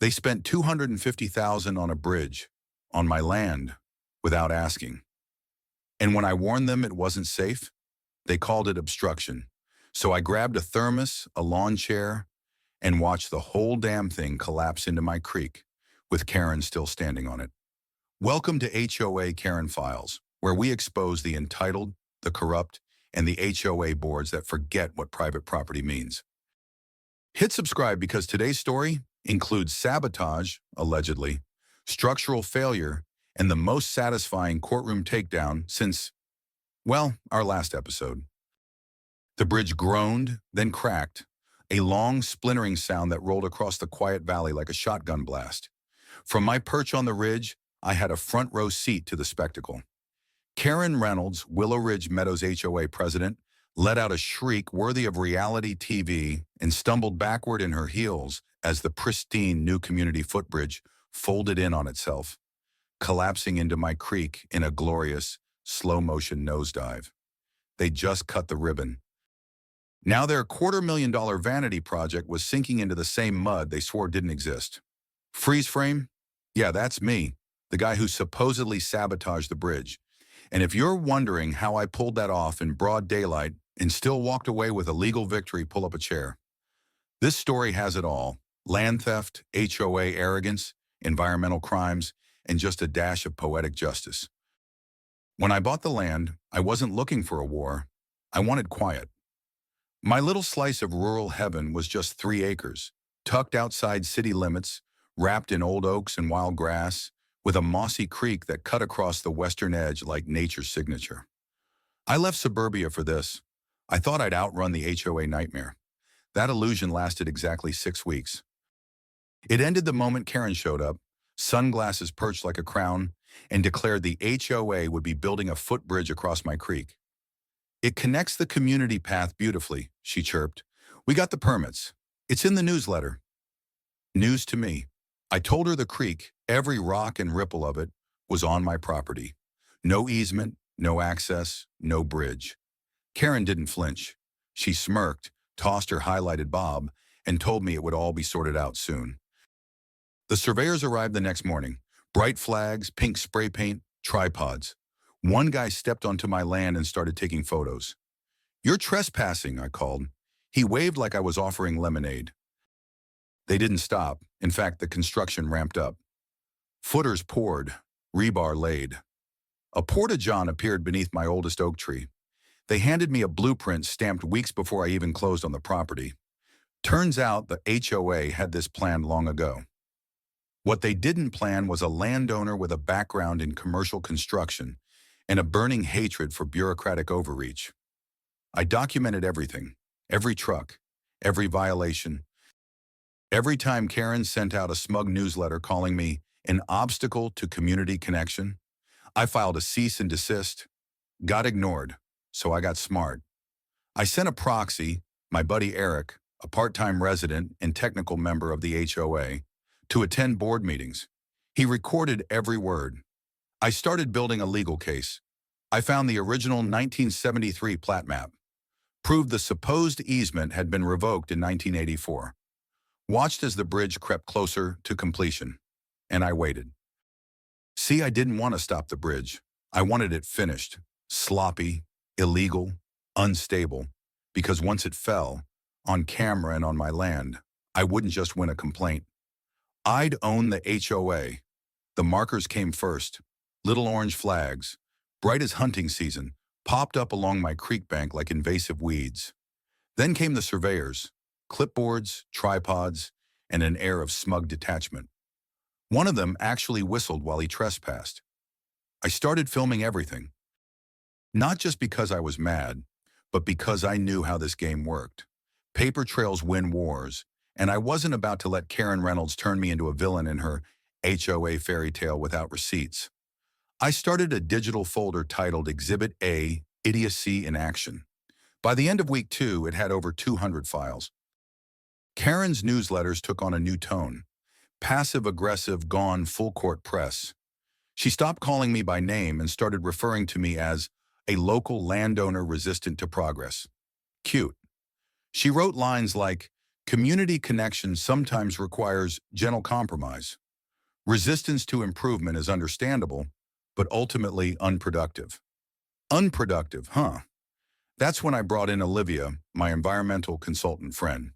They spent $250,000 on a bridge on my land without asking. And when I warned them it wasn't safe, they called it obstruction. So I grabbed a thermos, a lawn chair, and watched the whole damn thing collapse into my creek, with Karen still standing on it. Welcome to HOA Karen Files, where we expose the entitled, the corrupt, and the HOA boards that forget what private property means. Hit subscribe because today's story includes sabotage, allegedly, structural failure, and the most satisfying courtroom takedown since, well, our last episode. The bridge groaned, then cracked, a long, splintering sound that rolled across the quiet valley like a shotgun blast. From my perch on the ridge, I had a front row seat to the spectacle. Karen Reynolds, Willow Ridge Meadows HOA president, let out a shriek worthy of reality TV and stumbled backward in her heels as the pristine new community footbridge folded in on itself, collapsing into my creek in a glorious, slow-motion nosedive. They just cut the ribbon. Now their $250,000 vanity project was sinking into the same mud they swore didn't exist. Freeze frame? Yeah, that's me, the guy who supposedly sabotaged the bridge. And if you're wondering how I pulled that off in broad daylight and still walked away with a legal victory, pull up a chair. This story has it all: land theft, HOA arrogance, environmental crimes, and just a dash of poetic justice. When I bought the land, I wasn't looking for a war. I wanted quiet. My little slice of rural heaven was just 3 acres, tucked outside city limits, wrapped in old oaks and wild grass, with a mossy creek that cut across the western edge like nature's signature. I left suburbia for this. I thought I'd outrun the HOA nightmare. That illusion lasted exactly 6 weeks. It ended the moment Karen showed up, sunglasses perched like a crown, and declared the HOA would be building a footbridge across my creek. "It connects the community path beautifully," she chirped. "We got the permits. It's in the newsletter." News to me. I told her the creek, every rock and ripple of it, was on my property. No easement, no access, no bridge. Karen didn't flinch. She smirked, tossed her highlighted bob, and told me it would all be sorted out soon. The surveyors arrived the next morning. Bright flags, pink spray paint, tripods. One guy stepped onto my land and started taking photos. "You're trespassing," I called. He waved like I was offering lemonade. They didn't stop. In fact, the construction ramped up. Footers poured, rebar laid. A porta-john appeared beneath my oldest oak tree. They handed me a blueprint stamped weeks before I even closed on the property. Turns out the HOA had this planned long ago. What they didn't plan was a landowner with a background in commercial construction and a burning hatred for bureaucratic overreach. I documented everything, every truck, every violation. Every time Karen sent out a smug newsletter calling me an obstacle to community connection, I filed a cease and desist. Got ignored, so I got smart. I sent a proxy, my buddy Eric, a part-time resident and technical member of the HOA, to attend board meetings. He recorded every word. I started building a legal case. I found the original 1973 plat map. Proved the supposed easement had been revoked in 1984. Watched as the bridge crept closer to completion, and I waited. See, I didn't want to stop the bridge. I wanted it finished, sloppy, illegal, unstable, because once it fell, on camera and on my land, I wouldn't just win a complaint. I'd own the HOA. The markers came first. Little orange flags, bright as hunting season, popped up along my creek bank like invasive weeds. Then came the surveyors, clipboards, tripods, and an air of smug detachment. One of them actually whistled while he trespassed. I started filming everything. Not just because I was mad, but because I knew how this game worked. Paper trails win wars, and I wasn't about to let Karen Reynolds turn me into a villain in her HOA fairy tale without receipts. I started a digital folder titled Exhibit A, Idiocy in Action. By the end of week 2, it had over 200 files. Karen's newsletters took on a new tone. Passive-aggressive, gone full-court press. She stopped calling me by name and started referring to me as a local landowner resistant to progress. Cute. She wrote lines like, Community connection sometimes requires gentle compromise. Resistance to improvement is understandable, but ultimately unproductive. Unproductive, huh? That's when I brought in Olivia, my environmental consultant friend.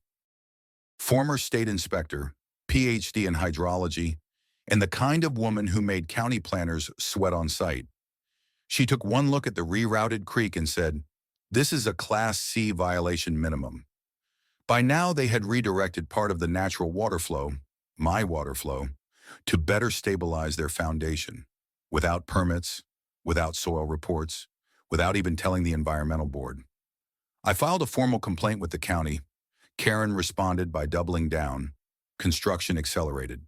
Former state inspector, PhD in hydrology, and the kind of woman who made county planners sweat on sight. She took one look at the rerouted creek and said, "This is a Class C violation minimum." By now, they had redirected part of the natural water flow, my water flow, to better stabilize their foundation, without permits, without soil reports, without even telling the environmental board. I filed a formal complaint with the county. Karen responded by doubling down. Construction accelerated.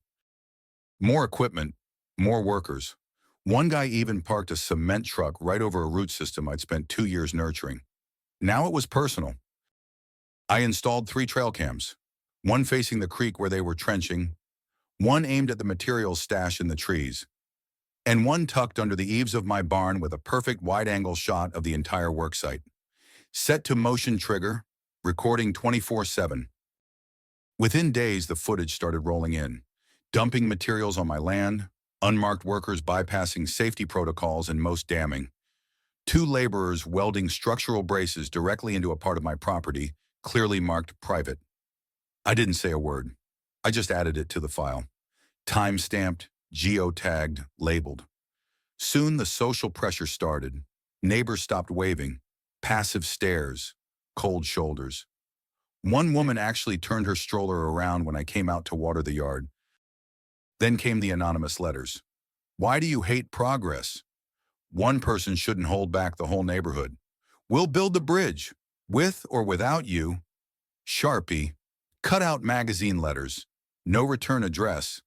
More equipment, more workers. One guy even parked a cement truck right over a root system I'd spent 2 years nurturing. Now it was personal. I installed 3 trail cams, one facing the creek where they were trenching, one aimed at the materials stashed in the trees, and one tucked under the eaves of my barn with a perfect wide-angle shot of the entire worksite. Set to motion trigger, recording 24/7. Within days, the footage started rolling in, dumping materials on my land, unmarked workers bypassing safety protocols, and most damning, 2 laborers welding structural braces directly into a part of my property, clearly marked private. I didn't say a word. I just added it to the file. Time-stamped, geotagged, labeled. Soon the social pressure started. Neighbors stopped waving. Passive stares. Cold shoulders. One woman actually turned her stroller around when I came out to water the yard. Then came the anonymous letters. "Why do you hate progress? One person shouldn't hold back the whole neighborhood. We'll build the bridge, with or without you." Sharpie. Cut out magazine letters. No return address.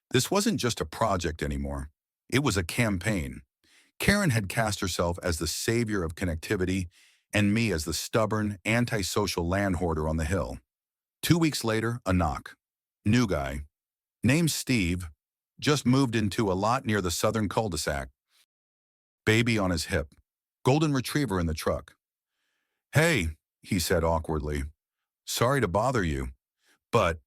This wasn't just a project anymore. It was a campaign. Karen had cast herself as the savior of connectivity and me as the stubborn, antisocial land hoarder on the hill. 2 weeks later, a knock. New guy. Name's Steve. Just moved into a lot near the southern cul-de-sac. Baby on his hip. Golden retriever in the truck. "Hey," he said awkwardly. "Sorry to bother you, but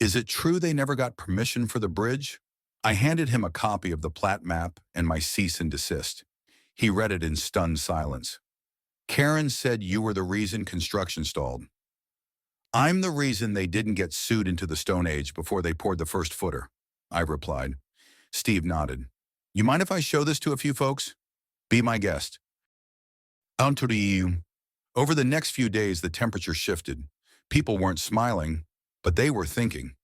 is it true they never got permission for the bridge?" I handed him a copy of the plat map and my cease and desist. He read it in stunned silence. "Karen said you were the reason construction stalled." "I'm the reason they didn't get sued into the Stone Age before they poured the first footer," I replied. Steve nodded. "You mind if I show this to a few folks? Be my guest." Onto the EU. Over the next few days, the temperature shifted. People weren't smiling, but they were thinking.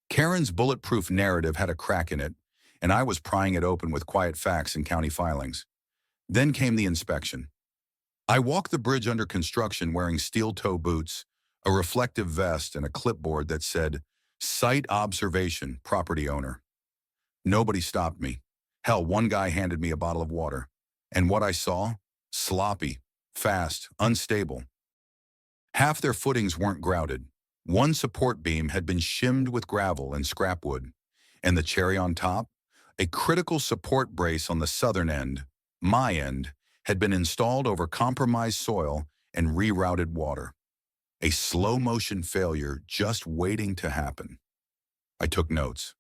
Karen's bulletproof narrative had a crack in it, and I was prying it open with quiet facts and county filings. Then came the inspection. I walked the bridge under construction wearing steel-toe boots, a reflective vest, and a clipboard that said, "Site observation, property owner." Nobody stopped me. Hell, one guy handed me a bottle of water. And what I saw? Sloppy, fast, unstable. Half their footings weren't grouted. One support beam had been shimmed with gravel and scrap wood. And the cherry on top? A critical support brace on the southern end, my end, had been installed over compromised soil and rerouted water. A slow-motion failure just waiting to happen. I took notes,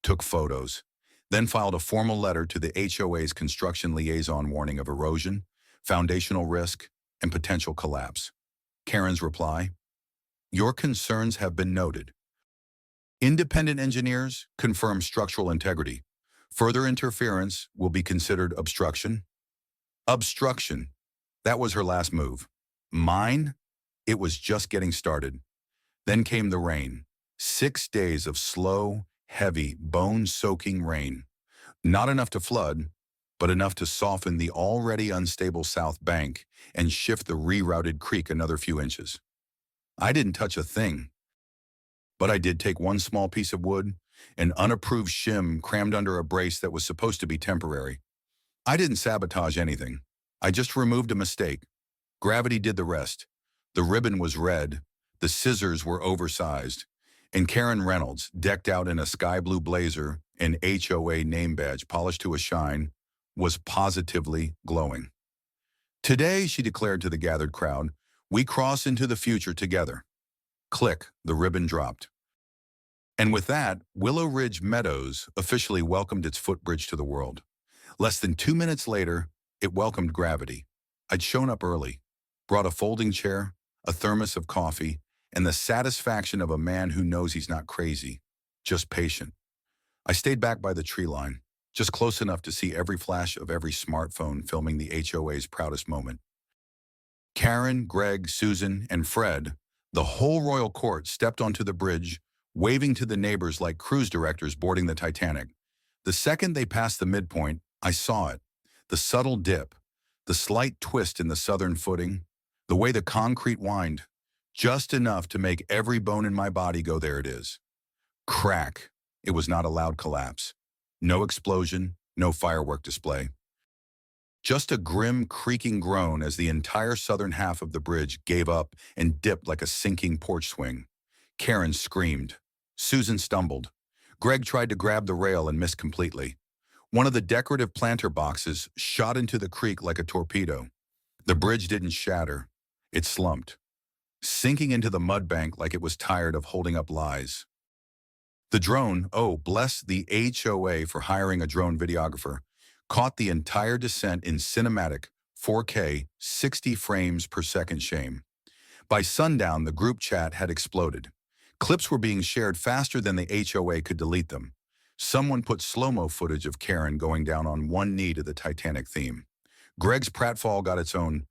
took photos, then filed a formal letter to the HOA's construction liaison warning of erosion, foundational risk, and potential collapse. Karen's reply: "Your concerns have been noted. Independent engineers confirm structural integrity. Further interference will be considered obstruction." Obstruction. That was her last move. Mine? It was just getting started. Then came the rain. 6 days of slow, heavy, bone-soaking rain. Not enough to flood, but enough to soften the already unstable south bank and shift the rerouted creek another few inches. I didn't touch a thing. But I did take one small piece of wood, an unapproved shim crammed under a brace that was supposed to be temporary. I didn't sabotage anything. I just removed a mistake. Gravity did the rest. The ribbon was red, the scissors were oversized, and Karen Reynolds, decked out in a sky blue blazer and HOA name badge polished to a shine, was positively glowing. "Today," she declared to the gathered crowd, "we cross into the future together." Click, the ribbon dropped. And with that, Willow Ridge Meadows officially welcomed its footbridge to the world. Less than 2 minutes later, it welcomed gravity. I'd shown up early, brought a folding chair, a thermos of coffee, and the satisfaction of a man who knows he's not crazy, just patient. I stayed back by the tree line, just close enough to see every flash of every smartphone filming the HOA's proudest moment. Karen, Greg, Susan, and Fred, the whole royal court stepped onto the bridge, waving to the neighbors like cruise directors boarding the Titanic. The second they passed the midpoint, I saw it. The subtle dip, the slight twist in the southern footing, the way the concrete whined, just enough to make every bone in my body go, there it is. Crack. It was not a loud collapse. No explosion, no firework display. Just a grim, creaking groan as the entire southern half of the bridge gave up and dipped like a sinking porch swing. Karen screamed. Susan stumbled. Greg tried to grab the rail and missed completely. One of the decorative planter boxes shot into the creek like a torpedo. The bridge didn't shatter. It slumped, sinking into the mud bank like it was tired of holding up lies. The drone, oh, bless the HOA for hiring a drone videographer, caught the entire descent in cinematic 4K 60 frames per second shame. By sundown, the group chat had exploded. Clips were being shared faster than the HOA could delete them. Someone put slow-mo footage of Karen going down on one knee to the Titanic theme. Greg's pratfall got its own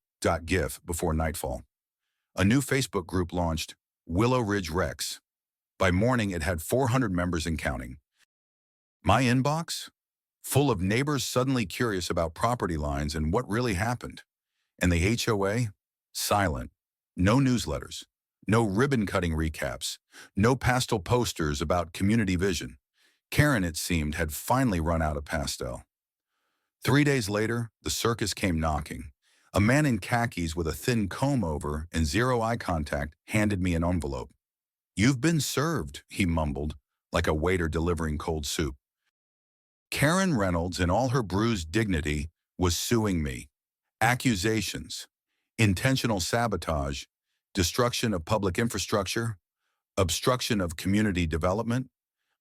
.gif before nightfall. A new Facebook group launched, Willow Ridge Rex. By morning, it had 400 members and counting. My inbox? Full of neighbors suddenly curious about property lines and what really happened. And the HOA? Silent. No newsletters. No ribbon-cutting recaps. No pastel posters about community vision. Karen, it seemed, had finally run out of pastel. 3 days later, the circus came knocking. A man in khakis with a thin comb-over and zero eye contact handed me an envelope. "You've been served," he mumbled, like a waiter delivering cold soup. Karen Reynolds, in all her bruised dignity, was suing me. Accusations, intentional sabotage, destruction of public infrastructure, obstruction of community development,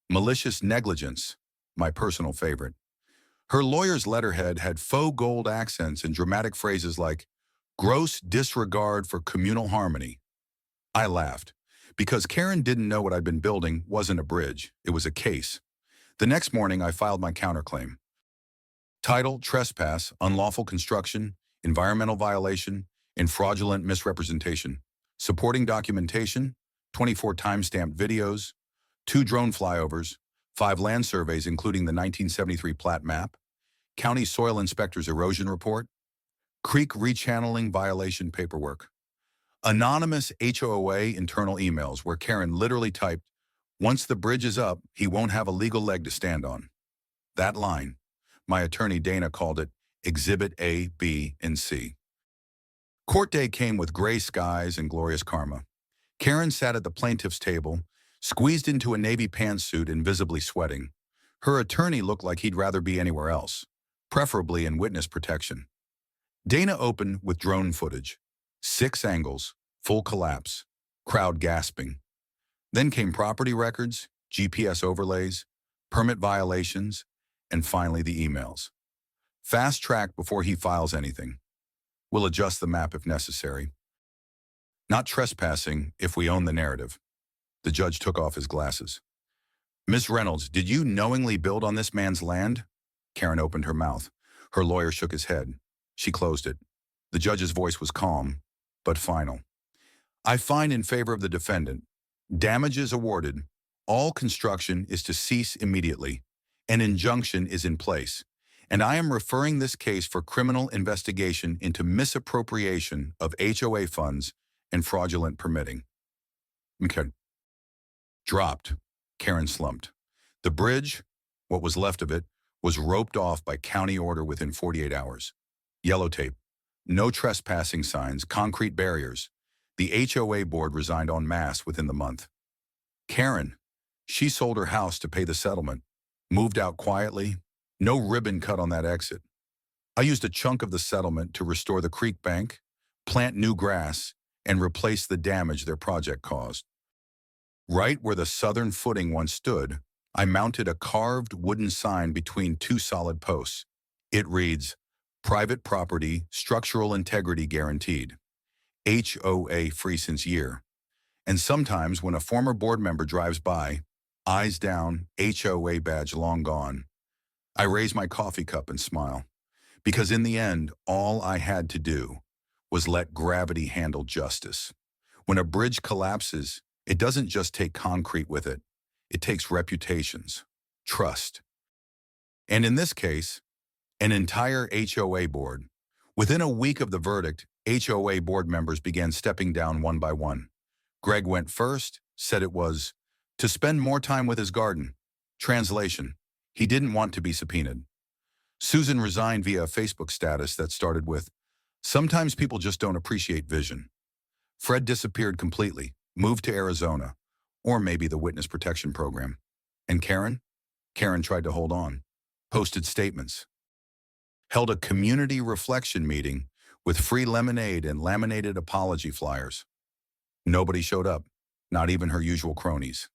malicious negligence, my personal favorite. Her lawyer's letterhead had faux gold accents and dramatic phrases like, gross disregard for communal harmony. I laughed, because Karen didn't know what I'd been building wasn't a bridge, it was a case. The next morning, I filed my counterclaim. Title, trespass, unlawful construction, environmental violation, and fraudulent misrepresentation. Supporting documentation, 24 time-stamped videos, 2 drone flyovers, 5 land surveys including the 1973 plat map, county soil inspector's erosion report, creek rechanneling violation paperwork, anonymous HOA internal emails where Karen literally typed, "Once the bridge is up, he won't have a legal leg to stand on." That line, my attorney Dana called it Exhibit A, B, and C. Court day came with gray skies and glorious karma. Karen sat at the plaintiff's table, squeezed into a navy pantsuit and visibly sweating. Her attorney looked like he'd rather be anywhere else, preferably in witness protection. Dana opened with drone footage. 6 angles, full collapse, crowd gasping. Then came property records, GPS overlays, permit violations, and finally the emails. Fast track before he files anything. We'll adjust the map if necessary. Not trespassing if we own the narrative. The judge took off his glasses. "Ms. Reynolds, did you knowingly build on this man's land?" Karen opened her mouth. Her lawyer shook his head. She closed it. The judge's voice was calm, but final. "I find in favor of the defendant. Damages awarded. All construction is to cease immediately. An injunction is in place. And I am referring this case for criminal investigation into misappropriation of HOA funds and fraudulent permitting." Okay. Dropped. Karen slumped. The bridge, what was left of it, was roped off by county order within 48 hours. Yellow tape. No trespassing signs, concrete barriers. The HOA board resigned en masse within the month. Karen, she sold her house to pay the settlement, moved out quietly, no ribbon cut on that exit. I used a chunk of the settlement to restore the creek bank, plant new grass, and replace the damage their project caused. Right where the southern footing once stood, I mounted a carved wooden sign between two solid posts. It reads, Private Property Structural Integrity Guaranteed. HOA free since year. And sometimes when a former board member drives by, eyes down, HOA badge long gone, I raise my coffee cup and smile. Because in the end, all I had to do was let gravity handle justice. When a bridge collapses, it doesn't just take concrete with it. It takes reputations, trust, and in this case, an entire HOA board. Within a week of the verdict, HOA board members began stepping down one by one. Greg went first, said it was to spend more time with his garden. Translation, he didn't want to be subpoenaed. Susan resigned via a Facebook status that started with, Sometimes people just don't appreciate vision. Fred disappeared completely, moved to Arizona, or maybe the Witness Protection Program. And Karen? Karen tried to hold on, posted statements, held a community reflection meeting with free lemonade and laminated apology flyers. Nobody showed up, not even her usual cronies.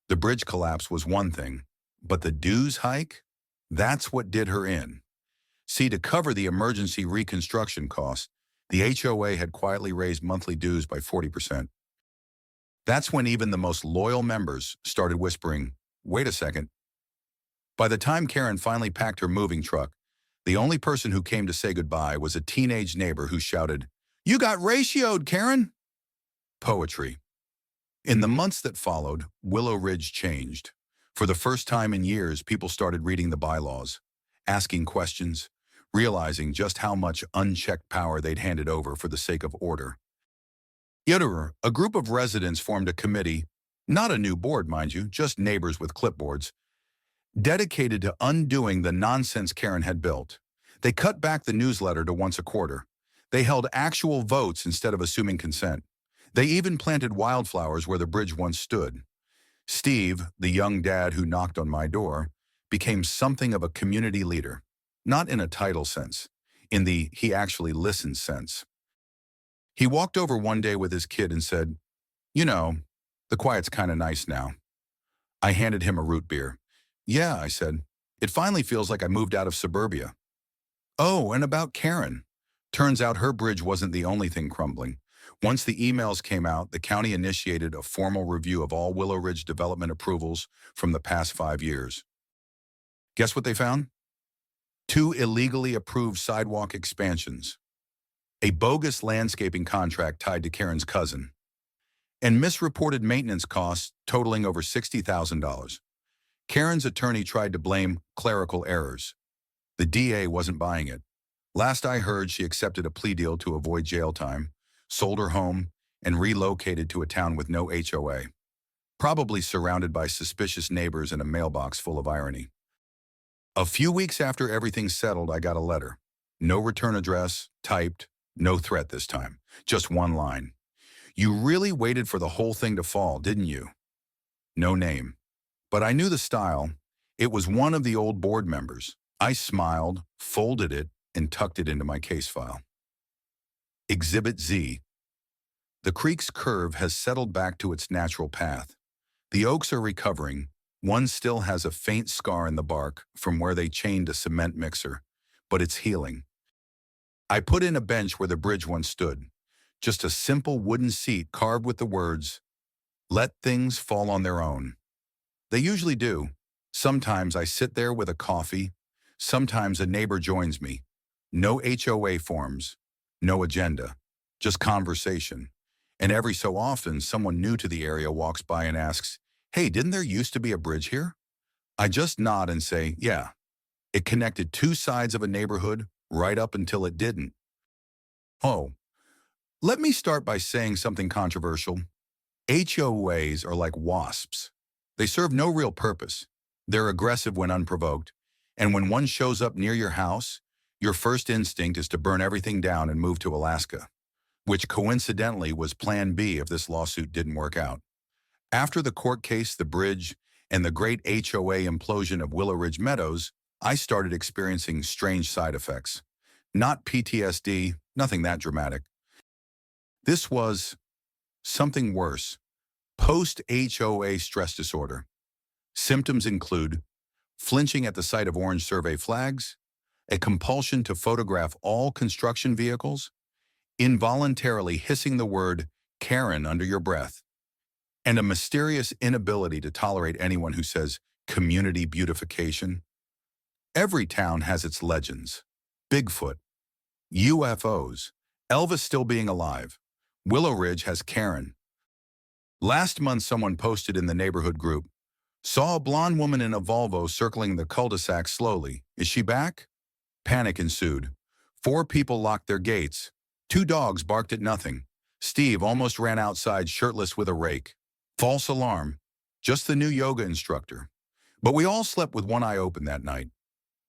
The bridge collapse was one thing, but the dues hike? That's what did her in. See, to cover the emergency reconstruction costs, the HOA had quietly raised monthly dues by 40%. That's when even the most loyal members started whispering, wait a second. By the time Karen finally packed her moving truck, the only person who came to say goodbye was a teenage neighbor who shouted, You got ratioed, Karen! Poetry. In the months that followed, Willow Ridge changed. For the first time in years, people started reading the bylaws, asking questions, realizing just how much unchecked power they'd handed over for the sake of order. Yet, a group of residents formed a committee, not a new board, mind you, just neighbors with clipboards, dedicated to undoing the nonsense Karen had built. They cut back the newsletter to once a quarter. They held actual votes instead of assuming consent. They even planted wildflowers where the bridge once stood. Steve, the young dad who knocked on my door, became something of a community leader, not in a title sense, in the he actually listens sense. He walked over one day with his kid and said, You know, the quiet's kind of nice now. I handed him a root beer. Yeah, I said, it finally feels like I moved out of suburbia. Oh, and about Karen. Turns out her bridge wasn't the only thing crumbling. Once the emails came out, the county initiated a formal review of all Willow Ridge development approvals from the past 5 years. Guess what they found? 2 illegally approved sidewalk expansions, a bogus landscaping contract tied to Karen's cousin, and misreported maintenance costs totaling over $60,000. Karen's attorney tried to blame clerical errors. The DA wasn't buying it. Last I heard, she accepted a plea deal to avoid jail time, sold her home, and relocated to a town with no HOA, probably surrounded by suspicious neighbors and a mailbox full of irony. A few weeks after everything settled, I got a letter. No return address, typed, no threat this time, just one line. You really waited for the whole thing to fall, didn't you? No name. But I knew the style. It was one of the old board members. I smiled, folded it, and tucked it into my case file. Exhibit Z. The creek's curve has settled back to its natural path. The oaks are recovering. One still has a faint scar in the bark from where they chained a cement mixer, but it's healing. I put in a bench where the bridge once stood, just a simple wooden seat carved with the words, Let things fall on their own. They usually do. Sometimes I sit there with a coffee. Sometimes a neighbor joins me. No HOA forms, no agenda, just conversation. And every so often, someone new to the area walks by and asks, Hey, didn't there used to be a bridge here? I just nod and say, yeah. It connected 2 sides of a neighborhood right up until it didn't. Oh, let me start by saying something controversial. HOAs are like wasps. They serve no real purpose. They're aggressive when unprovoked. And when one shows up near your house, your first instinct is to burn everything down and move to Alaska, which coincidentally was Plan B if this lawsuit didn't work out. After the court case, the bridge, and the great HOA implosion of Willow Ridge Meadows, I started experiencing strange side effects. Not PTSD, nothing that dramatic. This was something worse. Post-HOA stress disorder. Symptoms include flinching at the sight of orange survey flags, a compulsion to photograph all construction vehicles, involuntarily hissing the word Karen under your breath, and a mysterious inability to tolerate anyone who says community beautification. Every town has its legends. Bigfoot, UFOs, Elvis still being alive. Willow Ridge has Karen. Last month, someone posted in the neighborhood group, saw a blonde woman in a Volvo circling the cul-de-sac slowly. Is she back? Panic ensued. 4 people locked their gates. 2 dogs barked at nothing. Steve almost ran outside shirtless with a rake. False alarm. Just the new yoga instructor. But we all slept with one eye open that night.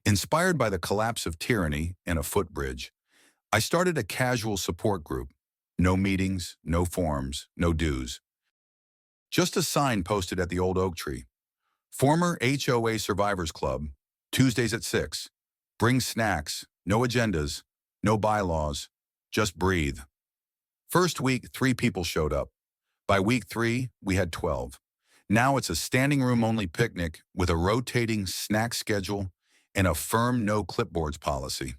Inspired by the collapse of tyranny and a footbridge, I started a casual support group. No meetings, no forms, no dues. Just a sign posted at the old oak tree. Former HOA Survivors Club, Tuesdays at 6. Bring snacks, no agendas, no bylaws, just breathe. First week, 3 people showed up. By week 3, we had 12. Now it's a standing room only picnic with a rotating snack schedule and a firm no clipboards policy.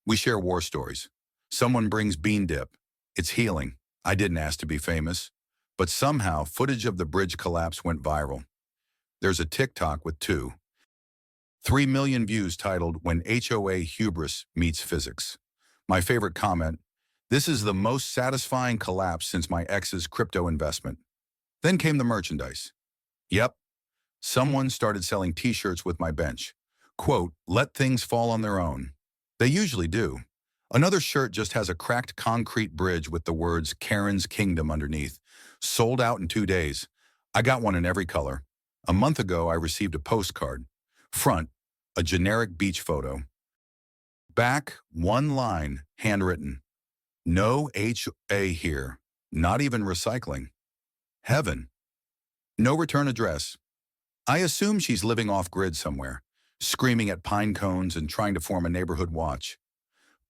We share war stories. Someone brings bean dip. It's healing. I didn't ask to be famous. But somehow, footage of the bridge collapse went viral. There's a TikTok with 3 million views titled When HOA Hubris Meets Physics. My favorite comment, this is the most satisfying collapse since my ex's crypto investment. Then came the merchandise. Yep, someone started selling t-shirts with my bench. Quote, let things fall on their own. They usually do. Another shirt just has a cracked concrete bridge with the words Karen's Kingdom underneath. Sold out in 2 days. I got one in every color. A month ago, I received a postcard. Front, a generic beach photo. Back, one line, handwritten. No HOA here. Not even recycling. Heaven. No return address. I assume she's living off-grid somewhere, screaming at pine cones and trying to form a neighborhood watch.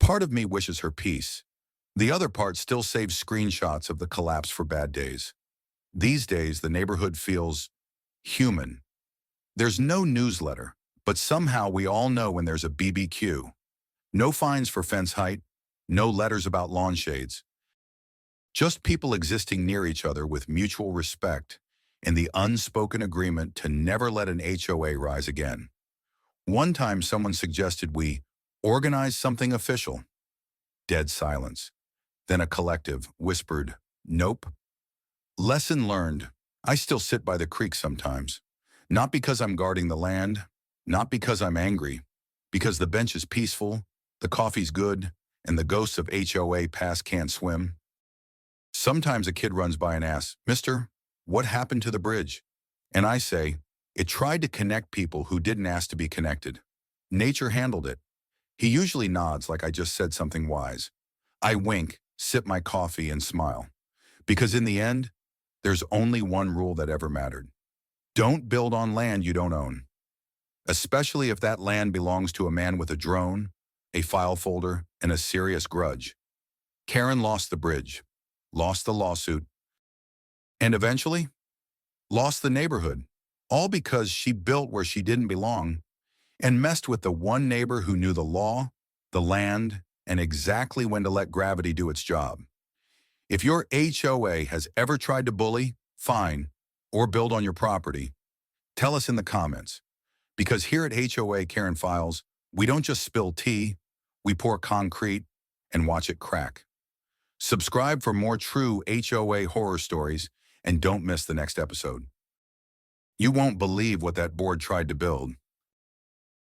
Part of me wishes her peace. The other part still saves screenshots of the collapse for bad days. These days, the neighborhood feels human. There's no newsletter, but somehow we all know when there's a BBQ. No fines for fence height, no letters about lawn shades. Just people existing near each other with mutual respect and the unspoken agreement to never let an HOA rise again. One time someone suggested we organize something official. Dead silence. Then a collective whispered, nope. Lesson learned. I still sit by the creek sometimes. Not because I'm guarding the land, not because I'm angry, because the bench is peaceful, the coffee's good, and the ghosts of HOA past can't swim. Sometimes a kid runs by and asks, Mister, what happened to the bridge? And I say, it tried to connect people who didn't ask to be connected. Nature handled it. He usually nods like I just said something wise. I wink, sip my coffee, and smile. Because in the end, there's only one rule that ever mattered. Don't build on land you don't own. Especially if that land belongs to a man with a drone, a file folder, and a serious grudge. Karen lost the bridge, lost the lawsuit, and eventually lost the neighborhood, all because she built where she didn't belong and messed with the one neighbor who knew the law, the land, and exactly when to let gravity do its job. If your HOA has ever tried to bully, fine, or build on your property, tell us in the comments. Because here at HOA Karen Files, we don't just spill tea, we pour concrete and watch it crack. Subscribe for more true HOA horror stories and don't miss the next episode. You won't believe what that board tried to build.